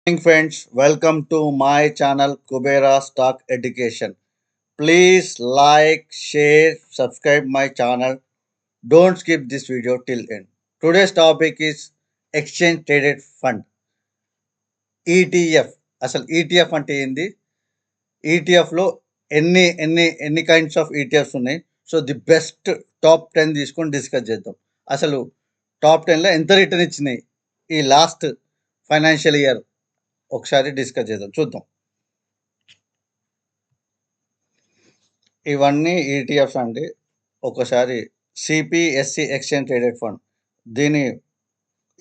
Morning friends, welcome to my channel Kubera Stock Education. Please like, share, subscribe my channel. Don't skip this video till end. Today's topic is Exchange Traded Fund ETF. అసలు ETF అంటే ఏంది? ETFలో ఎన్ని kinds of ETFs ఉన్నాయి. So the best top 10 తీసుకొని discuss చేద్దాం. అసలు top 10లో ఎంత return ఇచ్చినాయి ఈ లాస్ట్ ఫైనాన్షియల్ ఇయర్ ఒకసారి డిస్కస్ చేద్దాం, చూద్దాం. ఇవన్నీ ఈటీఎఫ్స్ అండి. ఒకసారి సిపిఎస్సి ఎక్స్చేంజ్ ట్రేడెడ్ ఫండ్, దీని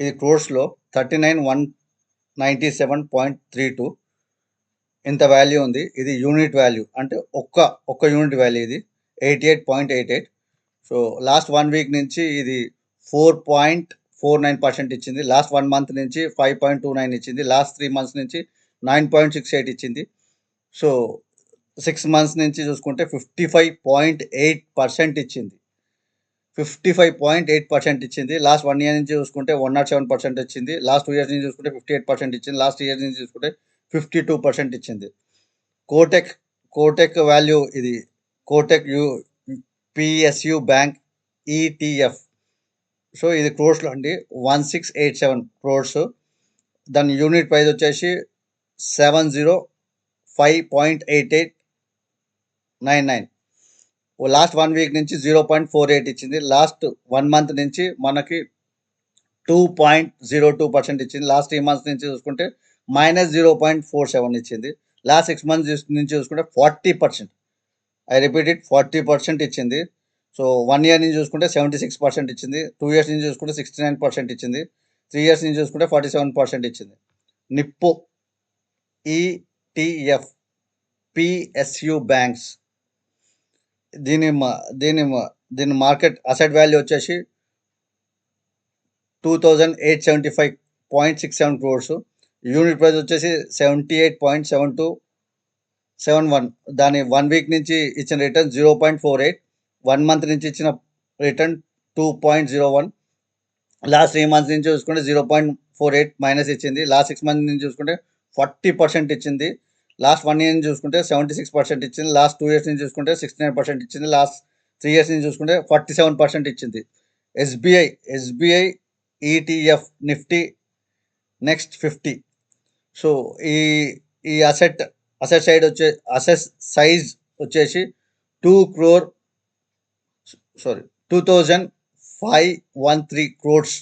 ఇది క్రోర్స్లో 39,197.32 ఇంత వాల్యూ ఉంది. ఇది యూనిట్ వాల్యూ అంటే ఒక్క యూనిట్ వాల్యూ ఇది 88.88. సో లాస్ట్ 1 వీక్ నుంచి ఇది 4.49% ఇచ్చింది. లాస్ట్ 1 మంత్ నుంచి 5.29 ఇచ్చింది. లాస్ట్ 3 మంత్స్ నుంచి 9.68 ఇచ్చింది. సో 6 మంత్స్ నుంచి చూసుకుంటే 55.8% ఇచ్చింది. 55.8% ఇచ్చింది. లాస్ట్ 1 ఇయర్ నుంచి చూసుకుంటే 107% వచ్చింది. లాస్ట్ 2 ఇయర్స్ నుంచి చూసుకుంటే 58% ఇచ్చింది. లాస్ట్ ఇయర్ నుంచి చూసుకుంటే 52% ఇచ్చింది. కోటెక్ వాల్యూ ఇది Kotak PSU bank ETF. So ఇది క్రోర్స్లో అండి, 1687 క్రోర్స్. దాని యూనిట్ ప్రైస్ వచ్చేసి 705.8899. లాస్ట్ 1 వీక్ నుంచి 0.48 ఇచ్చింది. లాస్ట్ 1 మంత్ నుంచి మనకి 2.02% ఇచ్చింది. లాస్ట్ 3 మంత్స్ నుంచి చూసుకుంటే -0.47 ఇచ్చింది. లాస్ట్ 6 మంత్స్ నుంచి చూసుకుంటే 40%, ఐ రిపీట్ ఇట్, 40% ఇచ్చింది. సో 1 ఇయర్ నుంచి చూసుకుంటే 76% ఇచ్చింది. 2 ఇయర్స్ నుంచి చూసుకుంటే 69% ఇచ్చింది. 3 ఇయర్స్ నుంచి చూసుకుంటే 47% ఇచ్చింది. నిప్పో ఈటీఎఫ్ పిఎస్యు బ్యాంక్స్, దీని మార్కెట్ అసెట్ వాల్యూ వచ్చేసి 2,875.67 క్రోర్స్. యూనిట్ ప్రైస్ వచ్చేసి 78.7271. దాని 1 వీక్ నుంచి ఇచ్చిన రిటర్న్ 0.48. 1 మంత్ నుంచి ఇచ్చిన రిటర్న్ 2.01. లాస్ట్ 3 మంత్స్ నుంచి చూసుకుంటే 0.48 మైనస్ ఇచ్చింది. లాస్ట్ 6 మంత్స్ నుంచి చూసుకుంటే 40% ఇచ్చింది. లాస్ట్ 1 ఇయర్ నుంచి చూసుకుంటే 76% ఇచ్చింది. లాస్ట్ 2 ఇయర్స్ నుంచి చూసుకుంటే 69% ఇచ్చింది. లాస్ట్ 3 ఇయర్స్ నుంచి చూసుకుంటే 47% ఇచ్చింది. SBI ETF Nifty next 50. So ఈ అసెట్ సైడ్ అసెట్ సైజ్ వచ్చేసి 2,513 crores.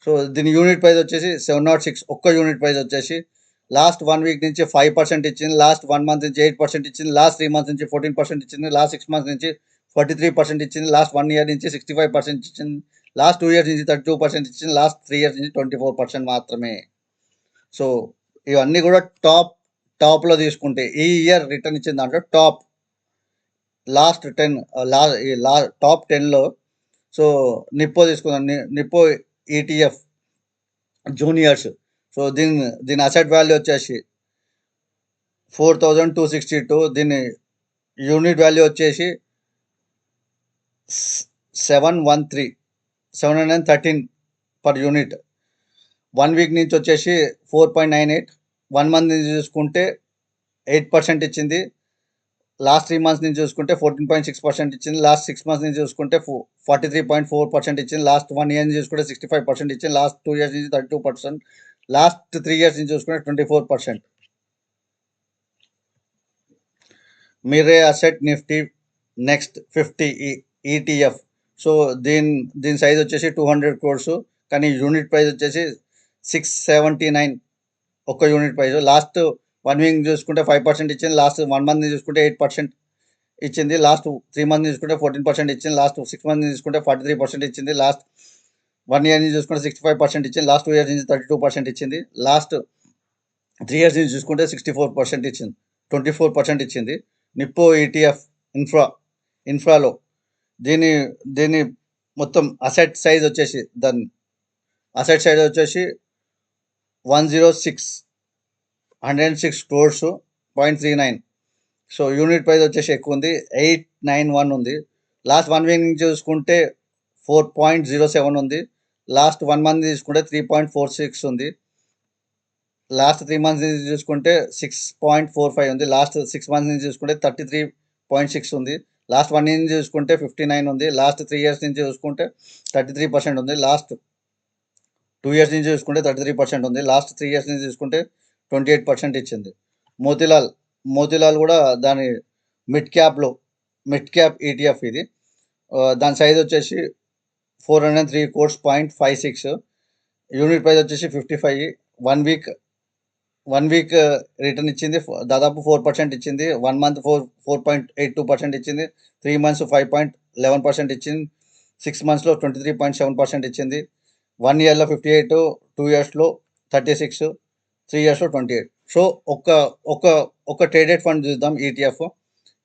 సో దీని యూనిట్ ప్రైస్ వచ్చేసి 706. ఒక్క యూనిట్ ప్రైస్ వచ్చేసి లాస్ట్ 1 వీక్ నుంచి 5% ఇచ్చింది. లాస్ట్ 1 మంత్ నుంచి 8% ఇచ్చింది. లాస్ట్ 3 మంత్స్ నుంచి 14% ఇచ్చింది. లాస్ట్ 6 మంత్స్ నుంచి 43% ఇచ్చింది. లాస్ట్ 1 ఇయర్ నుంచి 65% ఇచ్చింది. లాస్ట్ 2 ఇయర్స్ నుంచి 32% ఇచ్చింది. లాస్ట్ 3 ఇయర్స్ నుంచి 24% మాత్రమే. సో ఇవన్నీ కూడా టాప్లో తీసుకుంటే ఈ ఇయర్ రిటర్న్ ఇచ్చిన దాంట్లో లాస్ట్ 10 టాప్ 10లో సో నిప్పో తీసుకుందాం. Nippo ETF juniors. సో దీని అసెట్ వాల్యూ వచ్చేసి 4,262. దీని యూనిట్ వాల్యూ వచ్చేసి 713 పర్ యూనిట్. 1 వీక్ నుంచి వచ్చేసి 4.98. 1 మంత్ నుంచి చూసుకుంటే 8% ఇచ్చింది. లాస్ట్ 3 మంత్స్ నుంచి చూసుకుంటే 14.6% ఇచ్చింది. లాస్ట్ 6 మంత్స్ నుంచి చూసుకుంటే 43.4% ఇచ్చింది. లాస్ట్ 1 ఇయర్ నుంచి చూసుకుంటే 65% ఇచ్చింది. లాస్ట్ 2 ఇయర్స్ నుంచి 32%. లాస్ట్ 3 ఇయర్స్ నుంచి చూసుకుంటే 24%. Mirae asset Nifty next 50 ETF. So దీని సైజ్ వచ్చేసి 200 crores, కానీ యూనిట్ ప్రైస్ వచ్చేసి 679 ఒక్క యూనిట్ ప్రైస్. లాస్ట్ 1 వీక్ చూసుకుంటే 5% ఇచ్చింది. లాస్ట్ 1 మంత్ చూసుకుంటే 8% ఇచ్చింది. లాస్ట్ 3 మంత్ చూసుకుంటే 14% ఇచ్చింది. లాస్ట్ 6 మంత్ చూసుకుంటే 43% ఇచ్చింది. లాస్ట్ 1 ఇయర్ నుంచి చూసుకుంటే 65% ఇచ్చింది. లాస్ట్ 2 ఇయర్స్ నుంచి 32% ఇచ్చింది. లాస్ట్ 3 ఇయర్స్ నుంచి చూసుకుంటే 64% ఇచ్చింది, 24% ఇచ్చింది. నిప్పో ఈటీఎఫ్ ఇన్ఫ్రాలో దీని మొత్తం అసెట్ సైజ్ వచ్చేసి 106 crores, 0.39. సో యూనిట్ ప్రైస్ వచ్చేసి ఎక్కువ ఉంది, 891 ఉంది. లాస్ట్ 1 వీక్ నుంచి చూసుకుంటే 4.07 ఉంది. లాస్ట్ 1 మంత్ తీసుకుంటే 3.46 ఉంది. లాస్ట్ 3 మంత్స్ నుంచి చూసుకుంటే 6.45 ఉంది. లాస్ట్ 6 మంత్స్ నుంచి చూసుకుంటే 33.6 ఉంది. లాస్ట్ 1 ఇయర్ నుంచి చూసుకుంటే 59 ఉంది. లాస్ట్ 3 ఇయర్స్ నుంచి చూసుకుంటే 33% ఉంది. లాస్ట్ 2 ఇయర్స్ నుంచి చూసుకుంటే 33% ఉంది. లాస్ట్ 3 ఇయర్స్ నుంచి చూసుకుంటే 28% ఇచ్చింది. మోతీలాల్ కూడా దాని మిడ్ క్యాప్ ఈటీఎఫ్ ఇది. దాని సైజ్ వచ్చేసి 403 crores 0.56. యూనిట్ ప్రైస్ వచ్చేసి 55. 1 వీక్ రిటర్న్ ఇచ్చింది, దాదాపు 4% ఇచ్చింది. 1 మంత్ 4.82% ఇచ్చింది. 3 మంత్స్ 5.11% ఇచ్చింది. 6 మంత్స్లో 23.7% ఇచ్చింది. 1 ఇయర్లో 58, 2 ఇయర్స్లో 36, 3 ఇయర్స్లో 28. సో ఒక ట్రేడెడ్ ఫండ్ చూద్దాం ఈటీఎఫ్.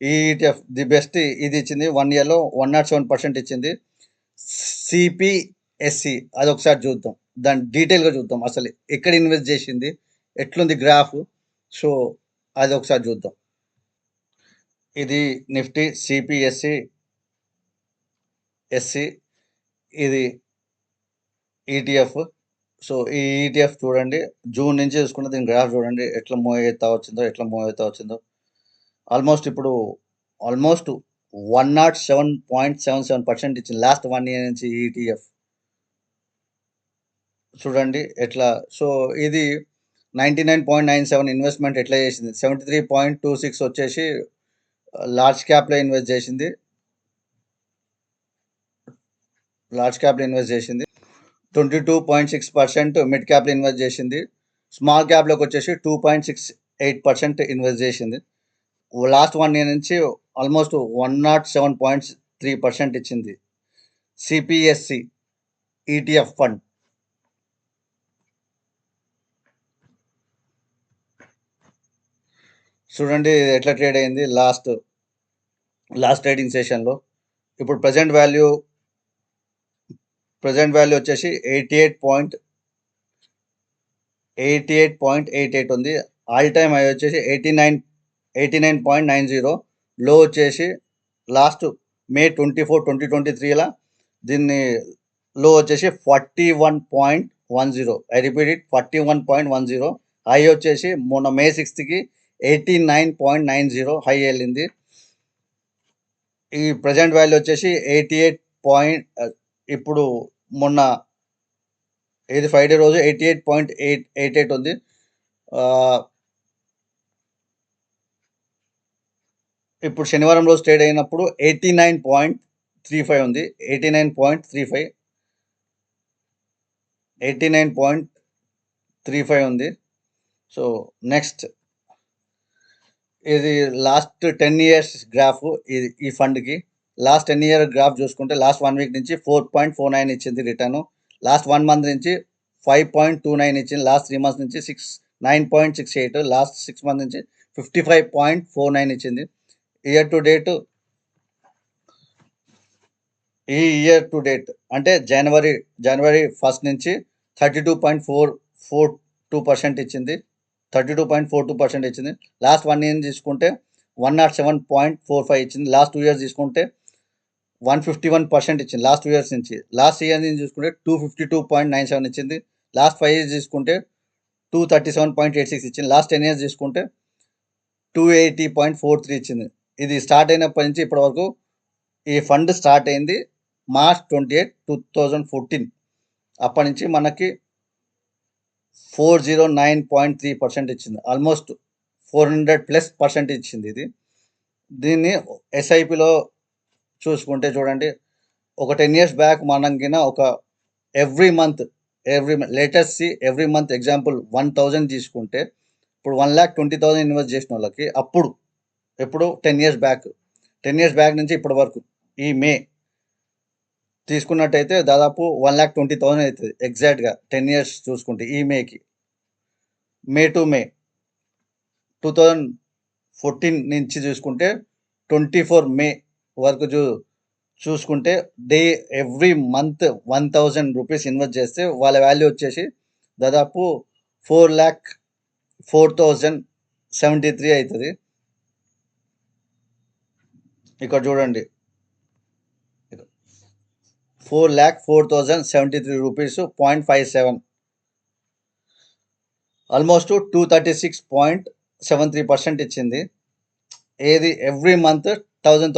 ఈ ఈటీఎఫ్ ది బెస్ట్ ఇది ఇచ్చింది. 1 ఇయర్లో 107% ఇచ్చింది. సిపిఎస్సి అది ఒకసారి చూద్దాం, దాని డీటెయిల్గా చూద్దాం, అసలు ఎక్కడ ఇన్వెస్ట్ చేసింది, ఎట్లుంది గ్రాఫ్. సో అది ఒకసారి చూద్దాం. ఇది నిఫ్టీ సిపిఎస్సి ఇది ఈటీఎఫ్. సో ఈ ఈటీఎఫ్ చూడండి, జూన్ నుంచి చూసుకుంటే దీని గ్రాఫ్ చూడండి ఎట్లా మూవ్ అవుతా వచ్చిందో. ఆల్మోస్ట్ 107.77% ఇచ్చింది లాస్ట్ 1 ఇయర్ నుంచి ఈటీఎఫ్. చూడండి ఎట్లా. సో ఇది 99.97 ఇన్వెస్ట్మెంట్ ఎట్లా చేసింది. 73.26 వచ్చేసి లార్జ్ క్యాప్లో ఇన్వెస్ట్ చేసింది. 22.6% మిడ్ క్యాప్లో ఇన్వెస్ట్ చేసింది. స్మాల్ క్యాప్లోకి వచ్చేసి 2.68% ఇన్వెస్ట్ చేసింది. లాస్ట్ 1 ఇయర్ నుంచి ఆల్మోస్ట్ 107.3% ఇచ్చింది సిపిఎస్సి ఈటీఎఫ్ ఫండ్. చూడండి ఎట్లా ట్రేడ్ అయింది లాస్ట్ ట్రేడింగ్ సెషన్లో. ఇప్పుడు ప్రజెంట్ వాల్యూ వచ్చేసి 88.88 ఉంది. ఆల్ టైమ్ హై వచ్చేసి 89.90. లో వచ్చేసి లాస్ట్ May 24, 2023లా దీన్ని లో వచ్చేసి 41.10. I repeat it, 41.10. హై వచ్చేసి మొన్న May 6కి 89.90 హై వెళ్ళింది. ఈ ప్రజెంట్ వాల్యూ వచ్చేసి 88. ఇప్పుడు మొన్న 5 డే రోజు 88.88 ఉంది. ఇప్పుడు శనివారం రోజు ట్రేడ్ అయినప్పుడు 89.35 ఉంది. 89.35 ఉంది. సో నెక్స్ట్ ఇది లాస్ట్ 10 ఇయర్స్ గ్రాఫ్. ఈ ఫండ్కి లాస్ట్ 10 ఇయర్ గ్రాఫ్ చూసుకుంటే లాస్ట్ 1 వీక్ నుంచి 4.49 ఇచ్చింది రిటర్న్. లాస్ట్ 1 మంత్ నుంచి 5.29 ఇచ్చింది. లాస్ట్ 3 మంత్స్ నుంచి 9.68. లాస్ట్ 6 మంత్ నుంచి 55.49 ఇచ్చింది. ఇయర్ టు డేట్ అంటే జనవరి 1 నుంచి 32.42% ఇచ్చింది. 32.42% ఇచ్చింది. లాస్ట్ 1 ఇయర్ తీసుకుంటే 107.45 ఇచ్చింది. లాస్ట్ 2 ఇయర్స్ తీసుకుంటే 151% ఇచ్చింది. లాస్ట్ 2 ఇయర్స్ నుంచి. లాస్ట్ ఇయర్ నుంచి చూసుకుంటే 252.97 ఇచ్చింది. లాస్ట్ 5 ఇయర్స్ తీసుకుంటే 237.86 ఇచ్చింది. లాస్ట్ 10 ఇయర్స్ తీసుకుంటే 280.43 ఇచ్చింది. ఇది స్టార్ట్ అయినప్పటి నుంచి ఇప్పటి వరకు ఈ ఫండ్ స్టార్ట్ అయింది March 28, 2014. అప్పటి నుంచి మనకి 409.3% ఇచ్చింది. ఆల్మోస్ట్ 400+% ఇచ్చింది. దీన్ని ఎస్ఐపిలో చూసుకుంటే చూడండి, ఒక 10 years బ్యాక్ మనకిన ఒక every month latest every month example 1,000 తీసుకుంటే ఇప్పుడు 1,20,000 ఇన్వెస్ట్ చేసిన వాళ్ళకి అప్పుడు ఎప్పుడు 10 years బ్యాక్ నుంచి ఇప్పటి వరకు ఈ మే తీసుకున్నట్టయితే దాదాపు 1,20,000 అవుతుంది ఎగ్జాక్ట్గా. 10 years చూసుకుంటే ఈ మేకి మే టు మే 2014 నుంచి చూసుకుంటే 24 మే వరకు చూసుకుంటే ఎవ్రీ మంత్ 1,000 రూపీస్ ఇన్వెస్ట్ చేస్తే వాళ్ళ వాల్యూ వచ్చేసి దాదాపు 4,04,073 అవుతుంది. ఇక్కడ చూడండి 4,04,073 రూపీస్ 0.57. ఆల్మోస్ట్ 236.73% ఇచ్చింది. ఏది ఎవ్రీ మంత్ థౌజండ్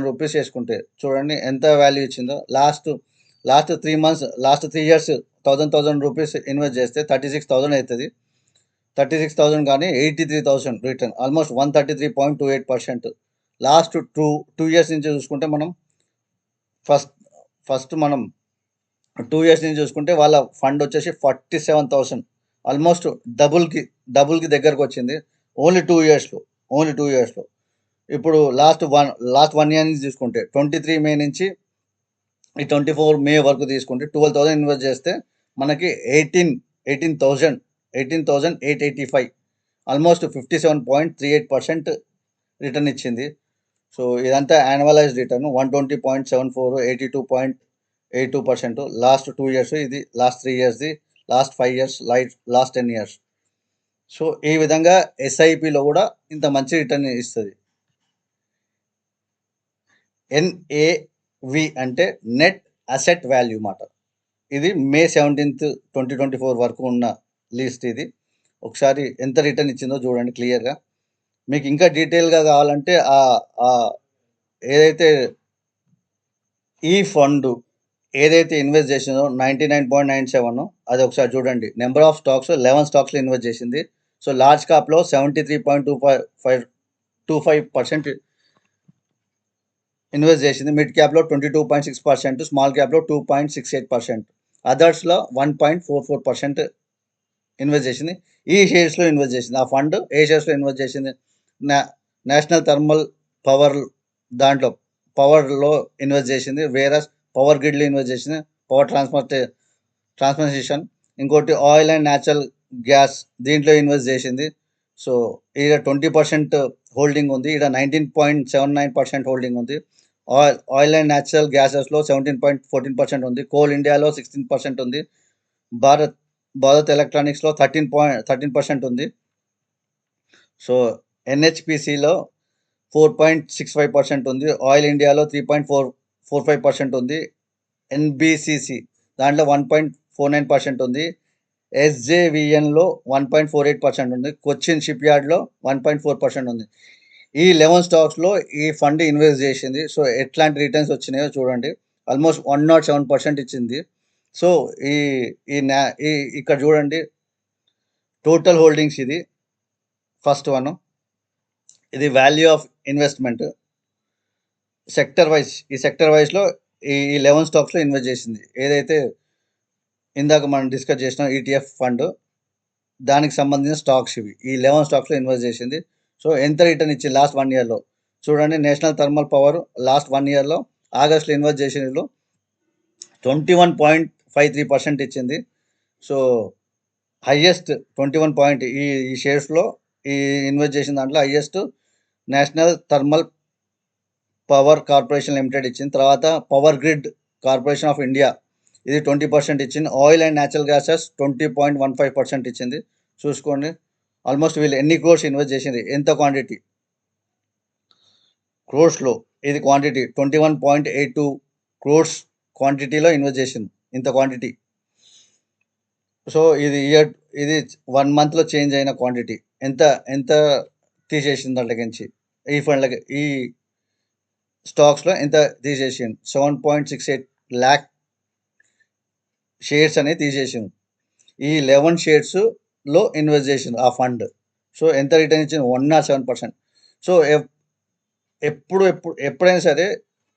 రూపీస్ వేసుకుంటే చూడండి ఎంత వాల్యూ ఇచ్చిందో. Last 3 years thousand rupees invest చేస్తే 36,000 అవుతుంది. 36,000 కానీ 83,000 return, almost 133.28%. Last two years నుంచి చూసుకుంటే మనం ఫస్ట్ మనం 2 ఇయర్స్ నుంచి చూసుకుంటే వాళ్ళ ఫండ్ వచ్చేసి 47,000, ఆల్మోస్ట్ డబుల్కి దగ్గరకు వచ్చింది ఓన్లీ 2 ఇయర్స్లో. ఇప్పుడు లాస్ట్ 1 ఇయర్ నుంచి చూసుకుంటే 23 మే నుంచి ఈ 24 మే వరకు తీసుకుంటే 12,000 ఇన్వెస్ట్ చేస్తే మనకి 18,885, ఆల్మోస్ట్ 57.38% రిటర్న్ ఇచ్చింది. సో ఇదంతా యాన్యువలైజ్డ్ రిటర్న్ 120.74, 82.82% లాస్ట్ 2 ఇయర్స్, ఇది లాస్ట్ 3 ఇయర్స్ది, last 5 years, last 10 years. So ఈ విధంగా ఎస్ఐపిలో కూడా ఇంత మంచి రిటర్న్ ఇస్తుంది. NAV అంటే నెట్ అసెట్ వాల్యూ మాట. ఇది మే 17, 2024 వరకు ఉన్న లిస్ట్. ఇది ఒకసారి ఎంత రిటర్న్ ఇచ్చిందో చూడండి క్లియర్గా. మీకు ఇంకా డీటెయిల్గా కావాలంటే ఏదైతే ఈ ఫండ్ ఏదైతే ఇన్వెస్ట్ చేసిందో 99.97, అది ఒకసారి చూడండి. నెంబర్ ఆఫ్ స్టాక్స్ 11 స్టాక్స్లో ఇన్వెస్ట్ చేసింది. సో లార్జ్ క్యాప్లో 73.25% ఇన్వెస్ట్ చేసింది, మిడ్ క్యాప్లో 22.6%, స్మాల్ క్యాప్లో 2.68%, అదర్స్లో 1.44% ఇన్వెస్ట్ చేసింది. ఈ షేర్స్లో ఇన్వెస్ట్ చేసింది. ఆ ఫండ్ ఏ షేర్స్లో ఇన్వెస్ట్ చేసింది? నేషనల్ థర్మల్ పవర్, దాంట్లో పవర్లో ఇన్వెస్ట్ చేసింది. వేరే పవర్ గ్రిడ్లో ఇన్వెస్ట్ చేసింది, పవర్ ట్రాన్స్మిషన్. ఇంకోటి ఆయిల్ అండ్ న్యాచురల్ గ్యాస్, దీంట్లో ఇన్వెస్ట్ చేసింది. సో ఇక్కడ 20% హోల్డింగ్ ఉంది, ఇక్కడ 19.79% హోల్డింగ్ ఉంది. ఆయిల్ అండ్ న్యాచురల్ గ్యాసెస్లో 17.14% ఉంది. కోల్ ఇండియాలో 16% ఉంది. భారత్ ఎలక్ట్రానిక్స్లో 13% ఉంది. సో NHPCలో 4.65% ఉంది. ఆయిల్ ఇండియాలో 3.45% ఉంది. NBCC దాంట్లో 1.49% ఉంది. SJVNలో 1.48% ఉంది. కొచ్చిన్ షిప్ యార్డ్లో 1.4% ఉంది. ఈ 11 స్టాక్స్లో ఈ ఫండ్ ఇన్వెస్ట్ చేసింది. సో ఎట్లాంటి రిటర్న్స్ వచ్చినాయో చూడండి. ఆల్మోస్ట్ 107% ఇచ్చింది. సో ఇక్కడ చూడండి టోటల్ హోల్డింగ్స్. ఇది ఫస్ట్ వన్. ఇది వాల్యూ ఆఫ్ ఇన్వెస్ట్మెంట్ సెక్టర్ వైజ్లో ఈ 11 స్టాక్స్లో ఇన్వెస్ట్ చేసింది. ఏదైతే ఇందాక మనం డిస్కస్ చేసిన ETF ఫండ్, దానికి సంబంధించిన స్టాక్స్ ఇవి. ఈ 11 స్టాక్స్లో ఇన్వెస్ట్ చేసింది. సో ఎంత రిటర్న్ ఇచ్చింది లాస్ట్ 1 ఇయర్లో చూడండి. నేషనల్ థర్మల్ పవర్ లాస్ట్ 1 ఇయర్లో ఆగస్ట్లో ఇన్వెస్ట్ చేసిన 21.53% ఇచ్చింది. సో హైయెస్ట్ 21 ఈ షేర్స్లో ఈ ఇన్వెస్ట్ చేసిన దాంట్లో highest national thermal power corporation limited ఇచ్చింది. తర్వాత power grid corporation of India, ఇది 20% ఇచ్చింది. ఆయిల్ అండ్ న్యాచురల్ గ్యాసెస్ 20.15% ఇచ్చింది. చూసుకోండి ఆల్మోస్ట్ వీళ్ళు ఎన్ని క్రోర్స్ ఇన్వెస్ట్ చేసింది, ఎంత క్వాంటిటీ క్రోర్స్లో. ఇది క్వాంటిటీ 21.82 క్రోర్స్ క్వాంటిటీలో ఇన్వెస్ట్ చేసింది, ఇంత క్వాంటిటీ. సో ఇది 1 మంత్లో చేంజ్ అయిన క్వాంటిటీ. ఎంత తీసేసింది దాంట్లోకించి ఈ ఫండ్లకి, ఈ స్టాక్స్లో ఎంత తీసేసింది? 7.68 lakh షేర్స్ అనేది తీసేసింది. ఈ 11 షేర్స్లో ఇన్వెస్ట్ చేసింది ఆ ఫండ్. సో ఎంత రిటర్న్ ఇచ్చింది? 107%. సో ఎప్పుడైనా సరే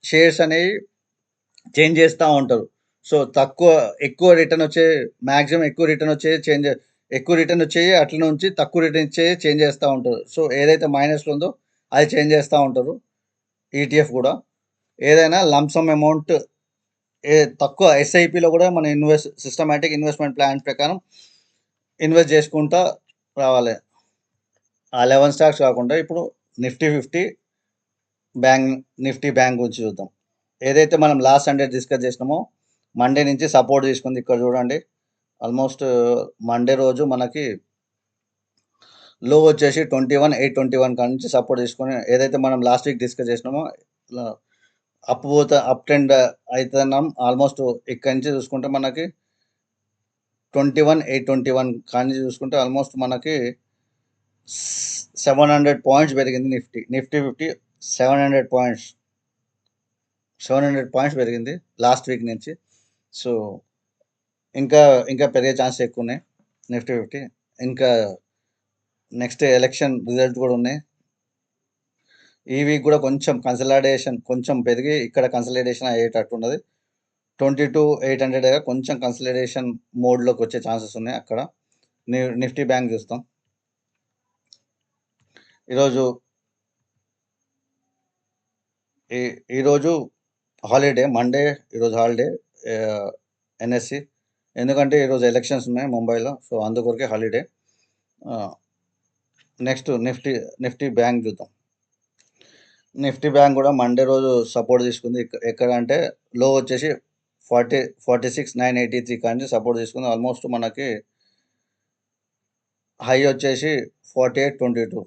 షేర్స్ అనేవి చేంజ్ చేస్తూ ఉంటారు. సో ఎక్కువ రిటర్న్ వచ్చేవి అట్ల నుంచి తక్కువ రిటర్న్ ఇచ్చేవి చేంజ్ చేస్తూ ఉంటారు. సో ఏదైతే మైనస్లో ఉందో అది చేంజ్ చేస్తూ ఉంటారు. ETF కూడా ఏదైనా లంసమ్ అమౌంట్ తక్కువ SIPలో కూడా మన సిస్టమాటిక్ ఇన్వెస్ట్మెంట్ ప్లాన్ ప్రకారం ఇన్వెస్ట్ చేసుకుంటూ రావాలి. ఆ 11 స్టాక్స్ కాకుండా ఇప్పుడు నిఫ్టీ 50 నిఫ్టీ బ్యాంక్ గురించి చూద్దాం. ఏదైతే మనం లాస్ట్ సండే డిస్కస్ చేసినామో మండే నుంచి సపోర్ట్ తీసుకుంది. ఇక్కడ చూడండి ఆల్మోస్ట్ మండే రోజు మనకి లో వచ్చేసి 21,821 కాడ నుంచి సపోర్ట్ తీసుకొని, ఏదైతే మనం లాస్ట్ వీక్ డిస్కస్ చేసినామో అప్ ట్రెండ్ అవుతున్నాం. ఆల్మోస్ట్ ఇక్కడ నుంచి చూసుకుంటే మనకి 21,821 కానీ చూసుకుంటే ఆల్మోస్ట్ మనకి 700 పాయింట్స్ పెరిగింది నిఫ్టీ 50 700 పాయింట్స్ పెరిగింది లాస్ట్ వీక్ నుంచి. సో ఇంకా ఇంకా పెరిగే ఛాన్స్ ఎక్కువ ఉన్నాయి నిఫ్టీ 50. ఇంకా నెక్స్ట్ ఎలక్షన్ రిజల్ట్ కూడా ఉన్నాయి. ఈ వీక్ కూడా కొంచెం కన్సల్టేషన్ కొంచెం పెరిగి ఇక్కడ కన్సల్టేషన్ అయ్యేటట్టు ఉన్నది. 22,800 దగ్గర కొంచెం కన్సల్టేషన్ మోడ్లోకి వచ్చే ఛాన్సెస్ ఉన్నాయి. అక్కడ నిఫ్టీ బ్యాంక్ చూస్తాం. ఈరోజు హాలిడే, మండే ఈరోజు హాలిడే ఎన్ఎస్సి, ఎందుకంటే ఈరోజు ఎలక్షన్స్ ఉన్నాయి ముంబైలో. సో అందుకొరకే హాలిడే. నెక్స్ట్ నిఫ్టీ బ్యాంక్ చూద్దాం. నిఫ్టీ బ్యాంక్ కూడా మండే రోజు సపోర్ట్ తీసుకుంది. ఎక్కడ అంటే లో వచ్చేసి 46,983 కానీ సపోర్ట్ తీసుకుంది. ఆల్మోస్ట్ మనకి హై వచ్చేసి 48.22,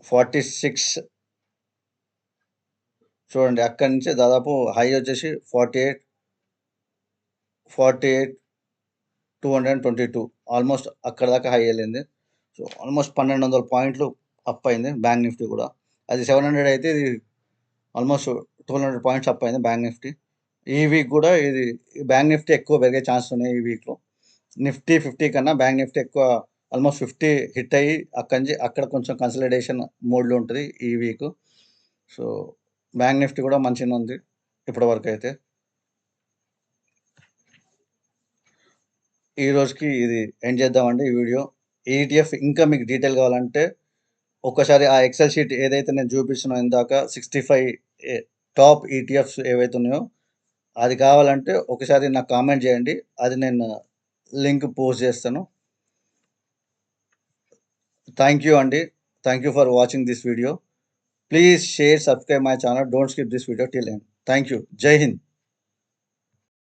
46 చూడండి. అక్కడి నుంచి దాదాపు హై వచ్చేసి 48,222 ఆల్మోస్ట్ అక్కడ దాకా హై వెళ్ళింది. సో ఆల్మోస్ట్ 1,200 పాయింట్లు అప్ అయింది బ్యాంక్ నిఫ్టీ కూడా. అది 700 అయితే ఇది ఆల్మోస్ట్ 1,200 పాయింట్స్ అప్ అయింది బ్యాంక్ నిఫ్టీ. ఈ వీక్ కూడా ఇది బ్యాంక్ నిఫ్టీ ఎక్కువ పెరిగే ఛాన్స్ ఉన్నాయి ఈ వీక్లో. నిఫ్టీ 50 కన్నా బ్యాంక్ నిఫ్టీ ఎక్కువ, ఆల్మోస్ట్ 50 హిట్ అయ్యి అక్కడ కొంచెం కన్సల్టేషన్ మోడ్లో ఉంటుంది ఈ వీక్. సో బ్యాంక్ నిఫ్టీ కూడా మంచిగా ఉంది ఇప్పటి వరకు అయితే. ఈ రోజుకి ఇది ఎండ్ చేద్దామండి ఈ వీడియో. ఈటీఎఫ్ ఇంకా మీకు డీటెయిల్ కావాలంటే ఒక్కసారి ఆ ఎక్సెల్ షీట్ ఏదైతే నేను చూపిస్తున్నాను ఇందాక 65 టాప్ ఈటీఎఫ్స్ ఏవైతే ఉన్నాయో అది కావాలంటే ఒకసారి నాకు కామెంట్ చేయండి, అది నేను లింక్ పోస్ట్ చేస్తాను. థ్యాంక్ యూ అండి. Thank you for watching this video. Please share, subscribe my channel. Don't skip this video till end. Thank you. జై హింద్.